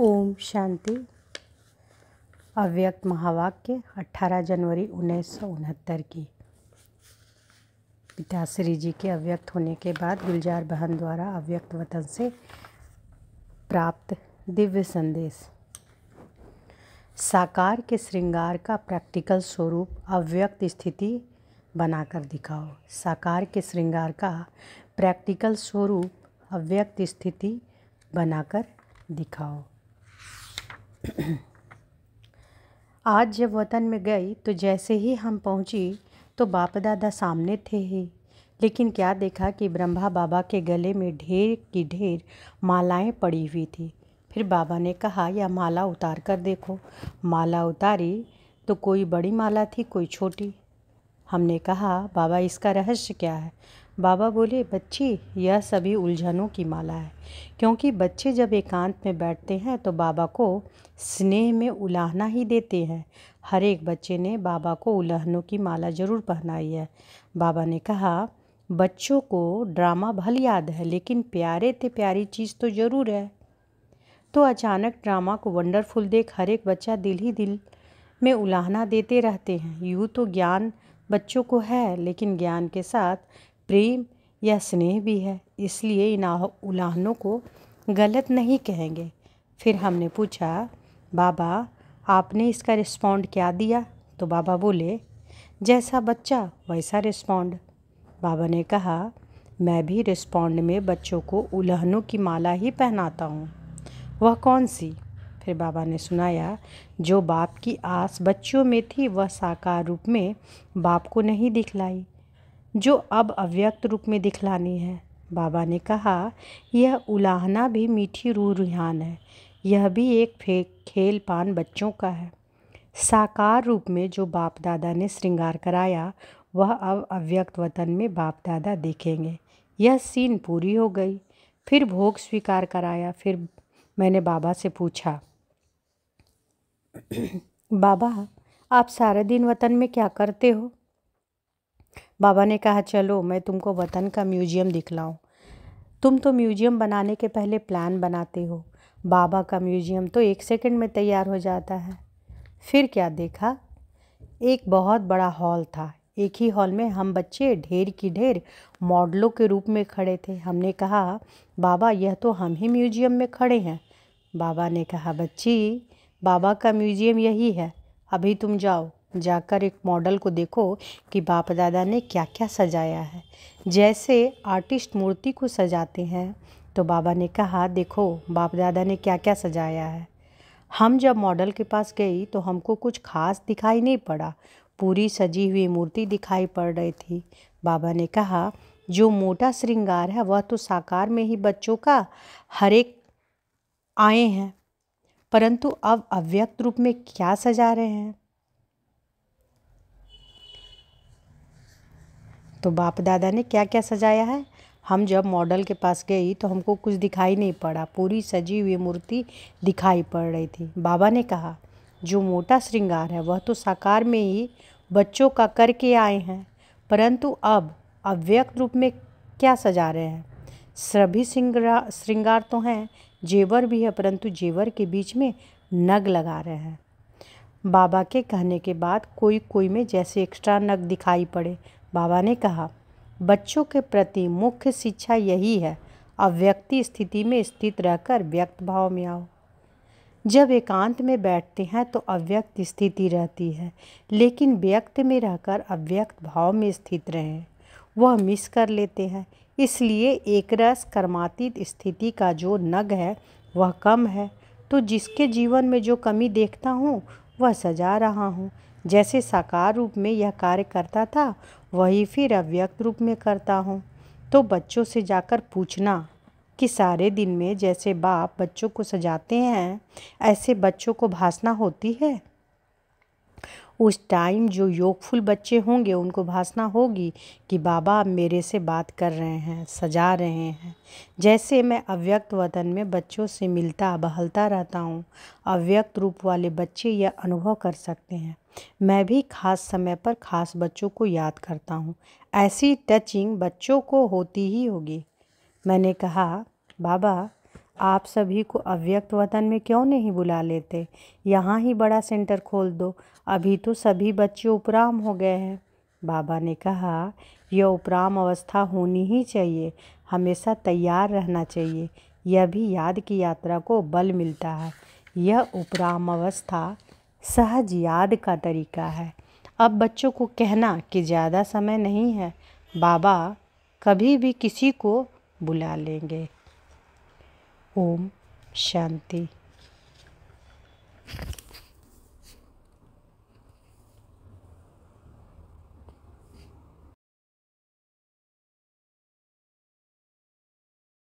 ओम शांति। अव्यक्त महावाक्य 18 जनवरी 1969 की। पिताश्री जी के अव्यक्त होने के बाद गुलजार बहन द्वारा अव्यक्त वतन से प्राप्त दिव्य संदेश। साकार के श्रृंगार का प्रैक्टिकल स्वरूप अव्यक्त स्थिति बनाकर दिखाओ। साकार के श्रृंगार का प्रैक्टिकल स्वरूप अव्यक्त स्थिति बनाकर दिखाओ। आज जब वतन में गई तो जैसे ही हम पहुंची तो बाप दादा सामने थे ही, लेकिन क्या देखा कि ब्रह्मा बाबा के गले में ढेर की ढेर मालाएं पड़ी हुई थी। फिर बाबा ने कहा, यह माला उतार कर देखो। माला उतारी तो कोई बड़ी माला थी, कोई छोटी। हमने कहा, बाबा इसका रहस्य क्या है? बाबा बोले, बच्ची, यह सभी उलझनों की माला है, क्योंकि बच्चे जब एकांत में बैठते हैं तो बाबा को स्नेह में उलाहना ही देते हैं। हर एक बच्चे ने बाबा को उलहनों की माला जरूर पहनाई है। बाबा ने कहा, बच्चों को ड्रामा भले याद है, लेकिन प्यारे थे प्यारी चीज़ तो ज़रूर है। तो अचानक ड्रामा को वंडरफुल देख हर एक बच्चा दिल ही दिल में उलाहना देते रहते हैं। यूँ तो ज्ञान बच्चों को है, लेकिन ज्ञान के साथ प्रेम या स्नेह भी है, इसलिए इन उलाहनों को गलत नहीं कहेंगे। फिर हमने पूछा, बाबा आपने इसका रिस्पॉन्ड क्या दिया? तो बाबा बोले, जैसा बच्चा वैसा रिस्पॉन्ड। बाबा ने कहा, मैं भी रिस्पॉन्ड में बच्चों को उलहनों की माला ही पहनाता हूँ। वह कौन सी? फिर बाबा ने सुनाया, जो बाप की आस बच्चों में थी वह साकार रूप में बाप को नहीं दिखलाई, जो अब अव्यक्त रूप में दिखलानी है। बाबा ने कहा, यह उलाहना भी मीठी रूह रुहान है, यह भी एक खेल पान बच्चों का है। साकार रूप में जो बाप दादा ने श्रृंगार कराया वह अब अव्यक्त वतन में बाप दादा देखेंगे। यह सीन पूरी हो गई। फिर भोग स्वीकार कराया। फिर मैंने बाबा से पूछा, बाबा आप सारा दिन वतन में क्या करते हो? बाबा ने कहा, चलो मैं तुमको वतन का म्यूजियम दिखलाऊं। तुम तो म्यूजियम बनाने के पहले प्लान बनाते हो, बाबा का म्यूजियम तो 1 सेकंड में तैयार हो जाता है। फिर क्या देखा? एक बहुत बड़ा हॉल था। एक ही हॉल में हम बच्चे ढेर की ढेर मॉडलों के रूप में खड़े थे। हमने कहा, बाबा यह तो हम ही म्यूजियम में खड़े हैं। बाबा ने कहा, बच्ची, बाबा का म्यूजियम यही है। अभी तुम जाओ, जाकर एक मॉडल को देखो कि बाप दादा ने क्या क्या सजाया है। जैसे आर्टिस्ट मूर्ति को सजाते हैं, तो बाबा ने कहा, देखो बाप दादा ने क्या क्या सजाया है। हम जब मॉडल के पास गई तो हमको कुछ खास दिखाई नहीं पड़ा, पूरी सजी हुई मूर्ति दिखाई पड़ रही थी। बाबा ने कहा, जो मोटा श्रृंगार है वह तो साकार में ही बच्चों का हर एक आए हैं, परंतु अब अव्यक्त रूप में क्या सजा रहे हैं? तो बाप दादा ने क्या क्या सजाया है? हम जब मॉडल के पास गई तो हमको कुछ दिखाई नहीं पड़ा, पूरी सजी हुई मूर्ति दिखाई पड़ रही थी। बाबा ने कहा, जो मोटा श्रृंगार है वह तो साकार में ही बच्चों का करके आए हैं, परंतु अब अव्यक्त रूप में क्या सजा रहे हैं? सभी श्रृंगार तो हैं, जेवर भी है, परंतु जेवर के बीच में नग लगा रहे हैं। बाबा के कहने के बाद कोई कोई में जैसे एक्स्ट्रा नग दिखाई पड़े। बाबा ने कहा, बच्चों के प्रति मुख्य शिक्षा यही है, अव्यक्ति स्थिति में स्थित रहकर व्यक्त भाव में आओ। जब एकांत में बैठते हैं तो अव्यक्त स्थिति रहती है, लेकिन व्यक्त में रहकर अव्यक्त भाव में स्थित रहें, वह मिस कर लेते हैं। इसलिए एकरस कर्मातीत स्थिति का जो नग है वह कम है, तो जिसके जीवन में जो कमी देखता हूँ वह सजा रहा हूँ। जैसे साकार रूप में यह कार्य करता था वही फिर अव्यक्त रूप में करता हूँ। तो बच्चों से जाकर पूछना कि सारे दिन में जैसे बाप बच्चों को सजाते हैं ऐसे बच्चों को भासना होती है। उस टाइम जो योगफुल बच्चे होंगे उनको भासना होगी कि बाबा अब मेरे से बात कर रहे हैं, सजा रहे हैं। जैसे मैं अव्यक्त वतन में बच्चों से मिलता बहलता रहता हूँ, अव्यक्त रूप वाले बच्चे यह अनुभव कर सकते हैं। मैं भी खास समय पर खास बच्चों को याद करता हूँ। ऐसी टचिंग बच्चों को होती ही होगी। मैंने कहा, बाबा आप सभी को अव्यक्त वतन में क्यों नहीं बुला लेते? यहाँ ही बड़ा सेंटर खोल दो। अभी तो सभी बच्चे उपराम हो गए हैं। बाबा ने कहा, यह उपराम अवस्था होनी ही चाहिए, हमेशा तैयार रहना चाहिए। यह भी याद की यात्रा को बल मिलता है। यह उपराम अवस्था सहज याद का तरीका है। अब बच्चों को कहना कि ज़्यादा समय नहीं है, बाबा कभी भी किसी को बुला लेंगे। ओम शांति।